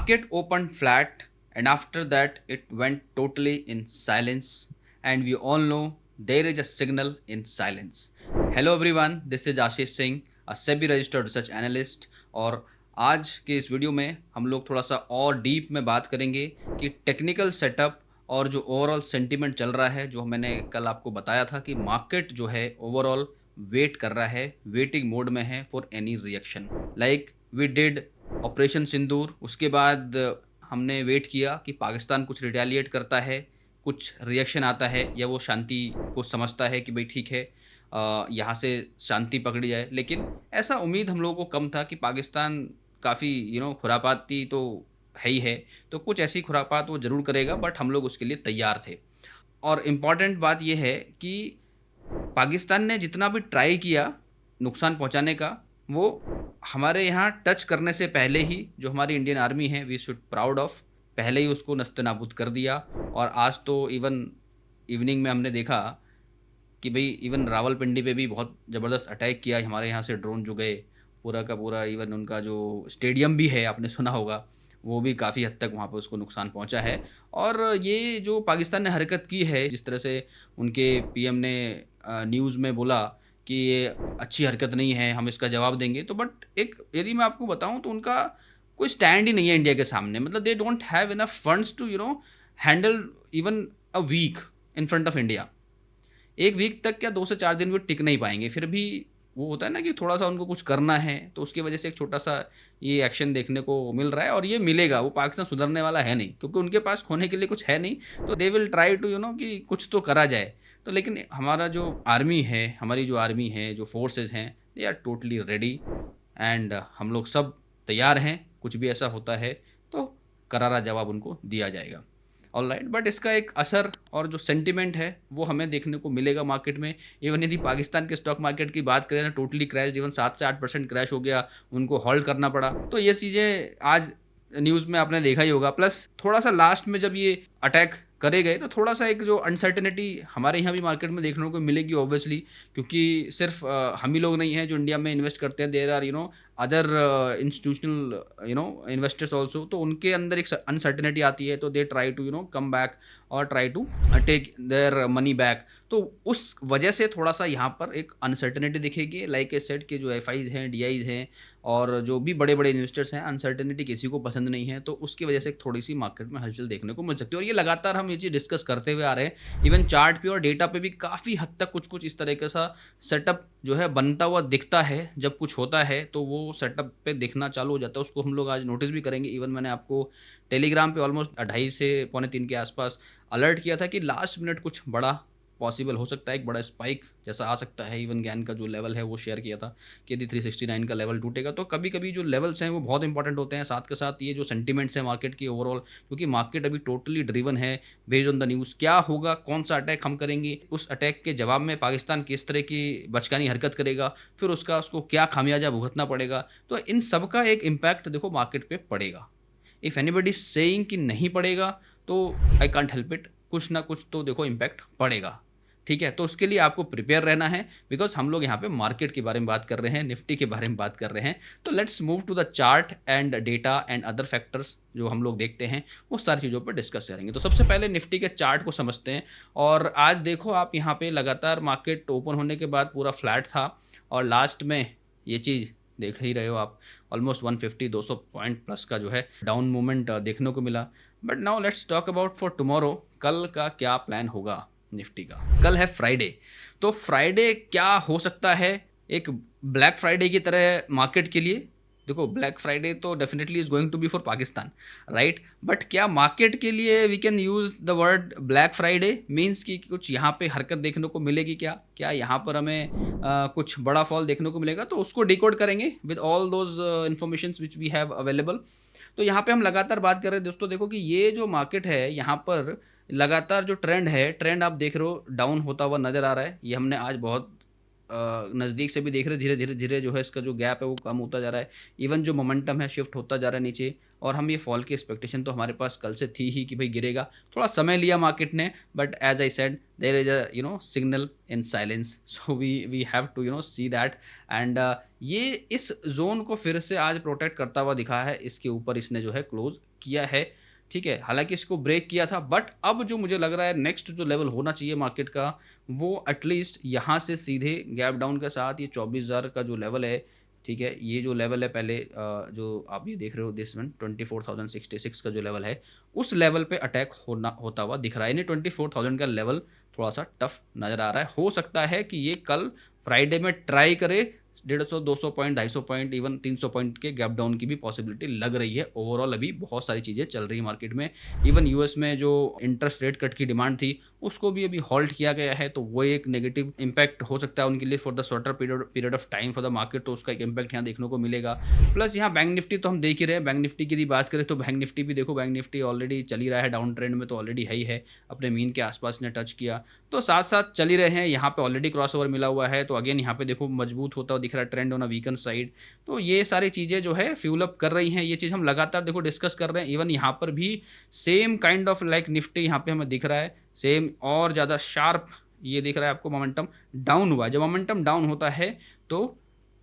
Market opened flat, and after that, it went totally in silence. And we all know there is a signal in silence. Hello everyone, this is Ashish Singh, a SEBI registered research analyst. और आज के इस video में हम लोग थोड़ा सा और डीप में बात करेंगे कि टेक्निकल सेटअप और जो ओवरऑल सेंटीमेंट चल रहा है, जो मैंने कल आपको बताया था कि मार्केट जो है ओवरऑल वेट कर रहा है, वेटिंग मोड में है for any reaction like we did operation Sindoor. उसके बाद हमने वेट किया कि पाकिस्तान कुछ रिटेलिएट करता है, कुछ रिएक्शन आता है, या वो शांति को समझता है कि भाई ठीक है यहाँ से शांति पकड़ी जाए। लेकिन ऐसा उम्मीद हम लोगों को कम था कि पाकिस्तान काफ़ी खुरापाती तो है ही है, तो कुछ ऐसी खुरापात वो ज़रूर करेगा, बट हम लोग उसके लिए तैयार थे। और इम्पॉर्टेंट बात यह है कि पाकिस्तान ने जितना भी ट्राई किया नुकसान पहुंचाने का, वो हमारे यहाँ टच करने से पहले ही जो हमारी इंडियन आर्मी है, वी शुड प्राउड ऑफ, पहले ही उसको नस्तनाबूद कर दिया। और आज तो इवन इवनिंग में हमने देखा कि भाई इवन रावलपिंडी पे भी बहुत ज़बरदस्त अटैक किया हमारे यहाँ से, ड्रोन जो गए पूरा का पूरा। इवन उनका जो स्टेडियम भी है, आपने सुना होगा, वो भी काफ़ी हद तक वहाँ पर उसको नुकसान पहुँचा है। और ये जो पाकिस्तान ने हरकत की है, जिस तरह से उनके पीएम ने न्यूज़ में बोला कि ये अच्छी हरकत नहीं है, हम इसका जवाब देंगे, तो बट एक यदि मैं आपको बताऊं तो उनका कोई स्टैंड ही नहीं है इंडिया के सामने। मतलब they don't have enough funds to handle even a week in front of India. एक वीक तक क्या 2 से 4 दिन भी टिक नहीं पाएंगे। फिर भी वो होता है ना कि थोड़ा सा उनको कुछ करना है, तो उसकी वजह से एक छोटा सा ये एक्शन देखने को मिल रहा है, और ये मिलेगा। वो पाकिस्तान सुधरने वाला है नहीं, क्योंकि उनके पास खोने के लिए कुछ है नहीं, तो दे विल ट्राई टू कि कुछ तो करा जाए। तो लेकिन हमारा जो आर्मी है, हमारी जो आर्मी है, जो फोर्सेस हैं, they are totally ready, and हम लोग सब तैयार हैं। कुछ भी ऐसा होता है तो करारा जवाब उनको दिया जाएगा। ऑलराइट, बट इसका एक असर और जो सेंटिमेंट है वो हमें देखने को मिलेगा मार्केट में। इवन यदि पाकिस्तान के स्टॉक मार्केट की बात करें ना, टोटली क्रैश, इवन 7 से 8% क्रैश हो गया, उनको हॉल्ट करना पड़ा। तो ये चीज़ें आज न्यूज़ में आपने देखा ही होगा। प्लस थोड़ा सा लास्ट में जब ये अटैक करे गए, तो थोड़ा सा एक जो अनसर्टेनिटी हमारे यहाँ भी मार्केट में देखने को मिलेगी ऑब्वियसली, क्योंकि सिर्फ हम ही लोग नहीं हैं जो इंडिया में इन्वेस्ट करते हैं। There are other institutional investors also, तो उनके अंदर एक अनसर्टेनिटी आती है, तो they try to come back और try to take their money back. तो उस वजह से थोड़ा सा यहाँ पर एक अनसर्टेनिटी दिखेगी। लाइक ए सेट के जो एफआईज हैं, डीआईज हैं, और जो भी बड़े बड़े इन्वेस्टर्स हैं, अनसर्टेनिटी किसी को पसंद नहीं है, तो उसकी वजह से थोड़ी सी मार्केट में हलचल देखने को मिल सकती है। और ये लगातार हम ये चीज़ डिस्कस करते हुए आ रहे हैं। इवन चार्ट पे और डेटा पे भी काफ़ी हद तक कुछ कुछ इस तरीके सा सेटअप जो है बनता हुआ दिखता है। जब कुछ होता है तो वो सेटअप पे दिखना चालू हो जाता है, उसको हम लोग आज नोटिस भी करेंगे। इवन मैंने आपको टेलीग्राम पे ऑलमोस्ट 2:30 से 2:45 के आसपास अलर्ट किया था कि लास्ट मिनट कुछ बड़ा पॉसिबल हो सकता है, एक बड़ा स्पाइक जैसा आ सकता है। इवन ज्ञान का जो लेवल है वो शेयर किया था कि यदि 369 का लेवल टूटेगा, तो कभी कभी जो लेवल्स हैं वो बहुत इंपॉर्टेंट होते हैं। साथ के साथ ये जो सेंटीमेंट्स हैं मार्केट की ओवरऑल, क्योंकि मार्केट अभी टोटली ड्रिवन है बेस्ड ऑन द न्यूज़। क्या होगा, कौन सा अटैक हम करेंगे, उस अटैक के जवाब में पाकिस्तान किस तरह की बचकानी हरकत करेगा, फिर उसको क्या खामियाजा भुगतना पड़ेगा, तो इन सब का एक इम्पैक्ट देखो मार्केट पर पड़ेगा। इफ़ एनीबडी सेइंग कि नहीं पड़ेगा, तो आई कांट हेल्प इट, कुछ ना कुछ तो देखो इम्पैक्ट पड़ेगा। ठीक है, तो उसके लिए आपको प्रिपेयर रहना है, बिकॉज हम लोग यहाँ पे मार्केट के बारे में बात कर रहे हैं, निफ्टी के बारे में बात कर रहे हैं। तो let's move to the chart and data and other factors जो हम लोग देखते हैं, वो सारी चीज़ों पर डिस्कस करेंगे। तो सबसे पहले निफ्टी के चार्ट को समझते हैं। और आज देखो आप यहाँ पे लगातार मार्केट ओपन होने के बाद पूरा फ्लैट था, और लास्ट में ये चीज़ देख ही रहे हो आप, ऑलमोस्ट 150-200 पॉइंट प्लस का जो है डाउन मूवमेंट देखने को मिला। But now let's talk about for tomorrow, कल का क्या प्लान होगा निफ्टी का। कल है फ्राइडे, तो फ्राइडे क्या हो सकता है, एक ब्लैक फ्राइडे की तरह मार्केट के लिए। देखो ब्लैक फ्राइडे तो definitely is going to be for Pakistan, right, but क्या मार्केट के लिए we can use the word black Friday means कि कुछ यहाँ पे हरकत देखने को मिलेगी, क्या यहाँ पर हमें कुछ बड़ा फॉल देखने को मिलेगा, तो उसको डिकोड करेंगे with all those information which we have available. तो यहाँ पे हम लगातार बात कर रहे हैं दोस्तों, देखो कि ये जो मार्केट है, यहाँ पर लगातार जो ट्रेंड आप देख रहे हो डाउन होता हुआ नज़र आ रहा है। ये हमने आज बहुत नज़दीक से भी देख रहे, धीरे धीरे जो है इसका जो गैप है वो कम होता जा रहा है। इवन जो मोमेंटम है शिफ्ट होता जा रहा है नीचे, और हम ये फॉल की एक्सपेक्टेशन तो हमारे पास कल से थी ही कि भाई गिरेगा। थोड़ा समय लिया मार्केट ने, but as I said there is a signal in silence, so we have to see that. And ये इस जोन को फिर से आज प्रोटेक्ट करता हुआ दिखा है, इसके ऊपर इसने जो है क्लोज किया है, ठीक है, हालांकि इसको ब्रेक किया था, बट अब जो मुझे लग रहा है नेक्स्ट जो लेवल होना चाहिए मार्केट का, वो एटलीस्ट यहाँ से सीधे गैप डाउन के साथ ये 24,000 का जो लेवल है, ठीक है, ये जो लेवल है पहले जो आप ये देख रहे हो दिस वन 24,066 का जो लेवल है, उस लेवल पे अटैक होता हुआ दिख रहा है। यानी 24,000 का लेवल थोड़ा सा टफ नज़र आ रहा है। हो सकता है कि ये कल फ्राइडे में ट्राई करे 150 200 पॉइंट 250 पॉइंट इवन 300 पॉइंट के गैप डाउन की भी पॉसिबिलिटी लग रही है। ओवरऑल अभी बहुत सारी चीज़ें चल रही है मार्केट में। इवन यूएस में जो इंटरेस्ट रेट कट की डिमांड थी उसको भी अभी हॉल्ट किया गया है, तो वो एक नेगेटिव इम्पैक्ट हो सकता है उनके लिए for the shorter period of time for the market, तो उसका एक इम्पैक्ट यहाँ देखने को मिलेगा। प्लस यहाँ बैंक निफ्टी तो हम देख ही रहे हैं, बैंक निफ्टी की यदि बात करें तो बैंक निफ्टी भी देखो, बैंक निफ्टी ऑलरेडी चल ही रहा है डाउन ट्रेंड में, तो ऑलरेडी है अपने मीन के आसपास ने टच किया, तो साथ साथ चल ही रहे हैं। यहाँ पे ऑलरेडी क्रॉस ओवर मिला हुआ है, तो अगेन यहाँ पे देखो मजबूत होता हुआ दिख रहा है trend on a weaken side. तो ये सारी चीज़ें जो है फ्यूल अप कर रही हैं, ये चीज़ हम लगातार देखो डिस्कस कर रहे हैं। इवन यहाँ पर भी same kind of like Nifty यहाँ पे हमें दिख रहा है सेम और ज़्यादा शार्प, ये दिख रहा है आपको मोमेंटम डाउन हुआ है। जब मोमेंटम डाउन होता है तो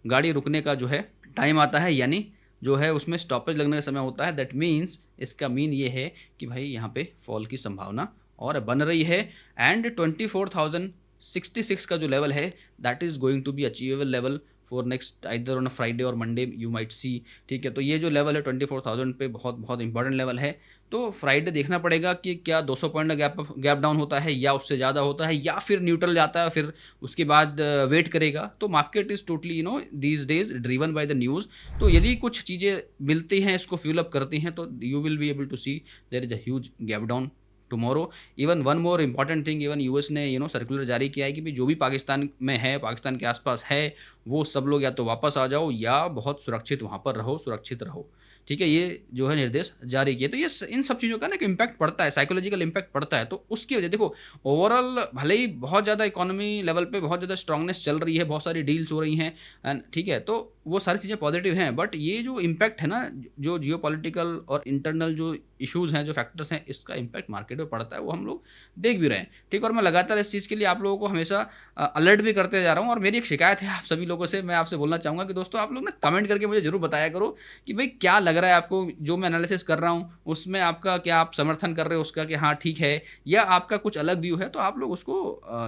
गाड़ी रुकने का जो है टाइम आता है, यानी जो है उसमें स्टॉपेज लगने का समय होता है। दैट मीन्स इसका मीन ये है कि भाई यहाँ पे फॉल की संभावना और बन रही है। एंड 24,066 का जो लेवल है that is going to be achievable level for next either on a Friday और मंडे यू माइट सी, ठीक है। तो ये जो लेवल है 24,000 पे बहुत बहुत इंपॉर्टेंट लेवल है। तो फ्राइडे देखना पड़ेगा कि क्या 200 पॉइंट का गैप डाउन होता है या उससे ज़्यादा होता है या फिर न्यूट्रल जाता है, फिर उसके बाद वेट करेगा। तो market is totally these days driven by the news. तो यदि कुछ चीज़ें मिलती हैं इसको फ्यूल अप करती हैं तो you will be able to see there is a huge gap down tomorrow. Even one more important thing, even US ने सर्कुलर जारी किया है कि जो भी पाकिस्तान में है, पाकिस्तान के आसपास है, वो सब लोग या तो वापस आ जाओ या बहुत सुरक्षित वहाँ पर रहो, सुरक्षित रहो, ठीक है। ये जो है निर्देश जारी किए। तो ये इन सब चीज़ों का ना एक इम्पैक्ट पड़ता है, साइकोलॉजिकल इम्पैक्ट पड़ता है। तो उसकी वजह देखो ओवरऑल भले ही बहुत ज़्यादा इकोनॉमी लेवल पे बहुत ज़्यादा स्ट्रांगनेस चल रही है, बहुत सारी डील्स हो रही हैं एंड ठीक है, तो वो सारी चीज़ें पॉजिटिव हैं, बट ये जो इम्पैक्ट है ना, जो जियोपॉलिटिकल और इंटरनल जो इश्यूज़ हैं, जो फैक्टर्स हैं, इसका इम्पैक्ट मार्केट में पड़ता है, वो हम लोग देख भी रहे हैं, ठीक। और मैं लगातार इस चीज़ के लिए आप लोगों को हमेशा अलर्ट भी करते जा रहा हूँ। और मेरी एक शिकायत है आप सभी लोगों से, मैं आपसे बोलना चाहूँगा कि दोस्तों आप लोग ना कमेंट करके मुझे ज़रूर बताया करो कि भाई क्या लग रहा है आपको, जो मैं एनालिसिस कर रहा हूँ उसमें आपका क्या आप समर्थन कर रहे हो उसका कि हाँ ठीक है, या आपका कुछ अलग व्यू है, तो आप लोग उसको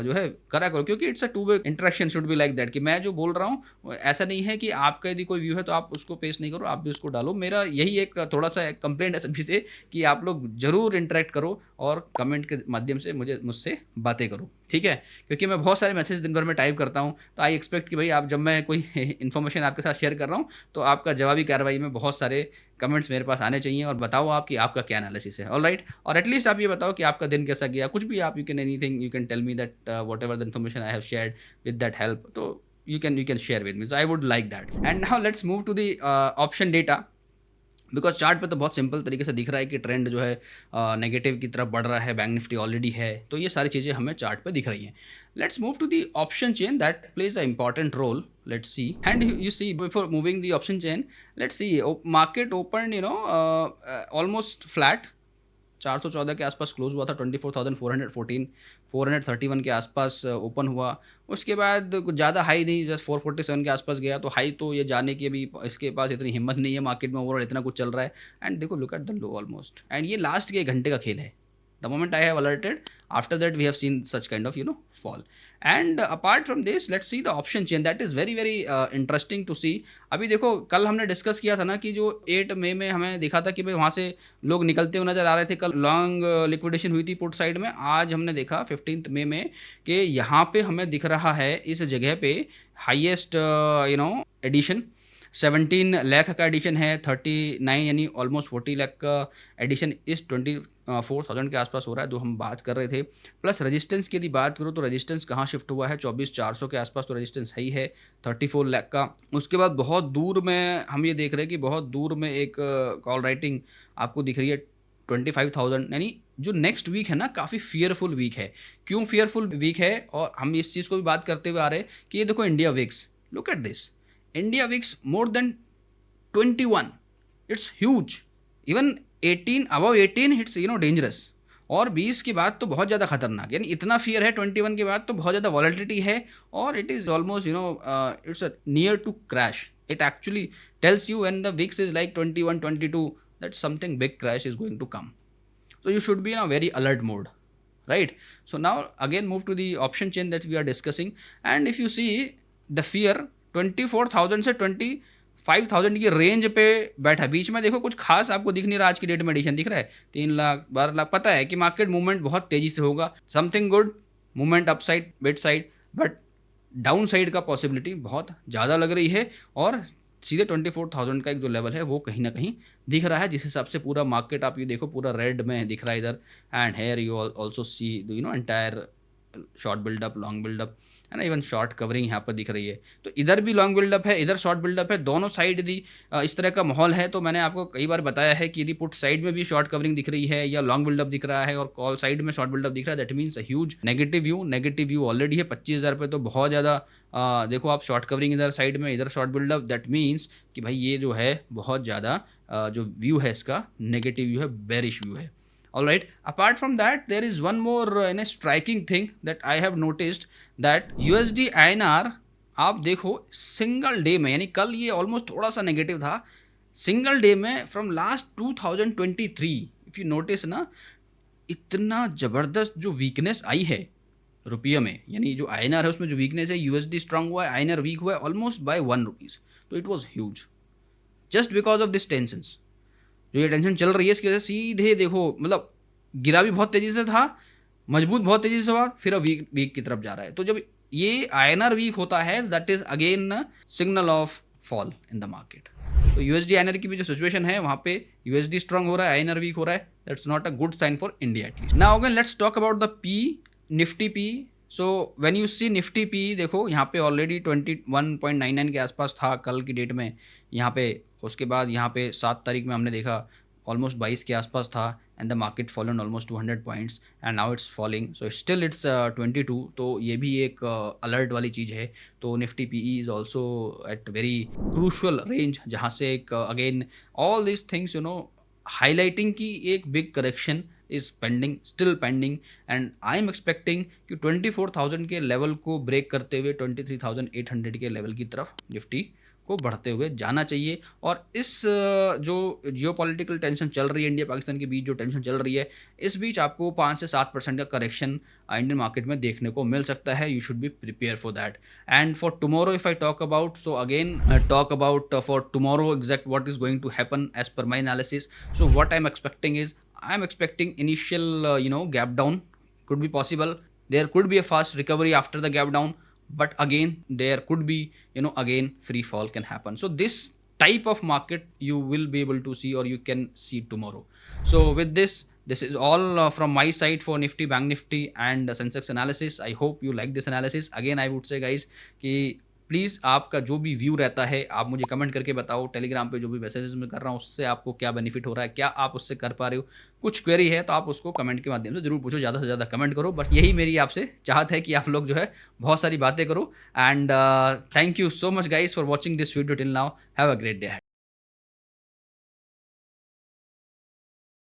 जो है करा करो, क्योंकि it's a two way interaction should be like that, कि मैं जो बोल रहा हूँ ऐसा नहीं है कि आपका यदि कोई व्यू है तो आप उसको पेश नहीं करो, आप भी उसको डालो। मेरा यही एक थोड़ा सा कंप्लेंट है सभी से कि आप लोग जरूर इंटरेक्ट करो और कमेंट के माध्यम से मुझसे बातें करो, ठीक है। क्योंकि मैं बहुत सारे मैसेज दिन भर में टाइप करता हूँ, तो आई एक्सपेक्ट कि भाई आप जब मैं कोई इन्फॉर्मेशन आपके साथ शेयर कर रहा हूँ तो आपका जवाबी कार्रवाई में बहुत सारे कमेंट्स मेरे पास आने चाहिए और बताओ आप कि आपका क्या एनालिसिस है। ऑल राइट, और एटलीस्ट आप ये बताओ कि आपका दिन कैसा गया, कुछ भी आप, you can anything, you can tell me that whatever the information I have shared with that help, तो you can share with me, so I would like that. And now let's move to the option data, because chart पे तो बहुत simple तरीके से दिख रहा है कि ट्रेंड जो है नेगेटिव की तरफ बढ़ रहा है, बैंक निफ्टी ऑलरेडी है, तो ये सारी चीज़ें हमें चार्ट पे दिख रही हैं। Let's move to the option chain that plays a important role, let's see. And you see before moving the option chain, let's see market open almost flat, 414 के आसपास क्लोज हुआ था, 24,414 431 के आसपास ओपन हुआ। उसके बाद कुछ ज़्यादा हाई नहीं, जस्ट 447 के आसपास गया, तो हाई तो ये जाने की अभी इसके पास इतनी हिम्मत नहीं है मार्केट में, ओवरऑल इतना कुछ चल रहा है। एंड देखो look at the low almost, and ये लास्ट के 1 घंटे का खेल है। The moment I have alerted, after that we have seen such kind of fall. And apart from this, let's see the option chain, that is very very interesting to see. अभी देखो कल हमने discuss किया था ना कि जो 8 मई में हमें दिखा था कि भाई वहाँ से लोग निकलते हुए नज़र आ रहे थे, कल लॉन्ग लिक्विडेशन हुई थी पुट साइड में। आज हमने देखा 15 मई में कि यहाँ पे हमें दिख रहा है इस जगह पे हाईएस्ट एडिशन 17 लाख का एडिशन है, 39 यानी ऑलमोस्ट 40 लाख का एडिशन इस 24,000 के आसपास हो रहा है, जो हम बात कर रहे थे। प्लस रेजिस्टेंस की यदि बात करो तो रेजिस्टेंस कहाँ शिफ्ट हुआ है, 24,400 के आसपास तो रेजिस्टेंस है ही है, 34 लाख का। उसके बाद बहुत दूर में हम ये देख रहे हैं कि बहुत दूर में एक कॉल राइटिंग आपको दिख रही है 25,000, यानी जो नेक्स्ट वीक है ना काफ़ी फियरफुल वीक है। क्यों फियरफुल वीक है, और हम इस चीज़ को भी बात करते हुए आ रहे हैं कि ये देखो India VIX, look at this, India VIX more than 21, it's huge. Even 18, above 18 it's dangerous. और 20 के बाद तो बहुत ज़्यादा खतरनाक, यानी इतना फियर है 21 के बाद तो बहुत ज़्यादा वॉलेटिलिटी है, और it is almost it's near to crash. It actually tells you when the VIX is like 21, 22, that something big crash is going to come. So you should be in a very alert mode, right? So now again move to the option chain that we are discussing, and if you see the fear 24,000 से 25,000 की range पे बैठा है। बीच में देखो कुछ खास आपको दिख नहीं रहा, आज की डेट में एडिशन दिख रहा है 3 लाख 12 लाख। पता है कि मार्केट मूवमेंट बहुत तेजी से होगा, something good movement upside bet side, but down side का पॉसिबिलिटी बहुत ज़्यादा लग रही है, और सीधे 24,000 का एक जो लेवल है वो कहीं ना कहीं दिख रहा है, जिस हिसाब से पूरा मार्केट आप ये देखो पूरा रेड में दिख रहा है इधर। And here you also see entire short buildup, long buildup, है ना, इवन शॉर्ट कवरिंग यहाँ पर दिख रही है। तो इधर भी लॉन्ग बिल्डअप है, इधर शॉर्ट बिल्डअप है, दोनों साइड यदि इस तरह का माहौल है तो मैंने आपको कई बार बताया है कि यदि पुट साइड में भी शॉर्ट कवरिंग दिख रही है या लॉन्ग बिल्डअप दिख रहा है और कॉल साइड में शॉर्ट बिल्डअप दिख रहा है, that means huge negative view already है। 25,000 पे तो बहुत ज़्यादा देखो आप शॉर्ट कवरिंग इधर साइड में, इधर शॉर्ट बिल्डअप, दैट मीन्स कि भाई ये जो है बहुत ज़्यादा जो व्यू है इसका नेगेटिव व्यू है, बेरिश व्यू है। All right. Apart from that, there is one more striking thing that I have noticed that USD INR आप देखो सिंगल डे में, यानी कल ये ऑलमोस्ट थोड़ा सा नेगेटिव था, सिंगल डे में from last 2023 if you notice ना, इतना ज़बरदस्त जो वीकनेस आई है रुपये में, यानी जो INR है उसमें जो वीकनेस है, USD स्ट्रांग हुआ है, INR वीक हुआ है ऑलमोस्ट बाय 1 रुपीज़। तो it was huge just because of this tensions. जो ये टेंशन चल रही है इसकी वजह से सीधे देखो मतलब गिरा भी बहुत तेज़ी से था, मजबूत बहुत तेज़ी से हुआ, फिर अब वीक की तरफ जा रहा है। तो जब ये INR वीक होता है that is again signal of fall in the market. तो USD INR की भी जो सिचुएशन है वहाँ पे USD स्ट्रांग हो रहा है, INR वीक हो रहा है, that's not a good sign for India at least. Now again let's talk about the PE, Nifty PE. So when you see Nifty PE, देखो यहाँ पे ऑलरेडी 21.99 के आसपास था कल की डेट में यहाँ पे, उसके बाद यहाँ पे 7 तारीख में हमने देखा ऑलमोस्ट 22 के आसपास था, and the market fallen almost 200 points and now it's falling, so still it's 22। तो ये भी एक अलर्ट वाली चीज़ है। तो Nifty P is also at very crucial range, जहाँ से एक again all this things highlighting की एक big correction is pending, still pending, and I am expecting कि 24,000 के लेवल को ब्रेक करते हुए 23,800 के लेवल की तरफ निफ्टी को बढ़ते हुए जाना चाहिए। और इस जो जियोपॉलिटिकल टेंशन चल रही है इंडिया पाकिस्तान के बीच, जो टेंशन चल रही है, इस बीच आपको 5 से 7% का करेक्शन इंडियन मार्केट में देखने को मिल सकता है। You should be prepare for that. And for tomorrow if I talk about, so again talk about for tomorrow exact what is going to happen as per my analysis. So what I am expecting is, I am expecting initial gap down could be possible. There could be a fast recovery after the gap down, but again there could be again free fall can happen. So this type of market you will be able to see, or you can see tomorrow. So with this is all from my side for Nifty, Bank Nifty and Sensex analysis. I hope you like this analysis. Again I would say guys कि please आपका जो भी view रहता है आप मुझे comment करके बताओ। टेलीग्राम पे जो भी मैसेजेस मैं कर रहा हूँ उससे आपको क्या बेनिफिट हो रहा है, क्या आप उससे कर पा रहे हो, कुछ क्वेरी है तो आप उसको कमेंट के माध्यम से जरूर पूछो, ज़्यादा से ज़्यादा कमेंट करो। बट यही मेरी आपसे चाहत है कि आप लोग जो है बहुत सारी बातें करो। And thank you so much guys for watching this video till now. Have a great day.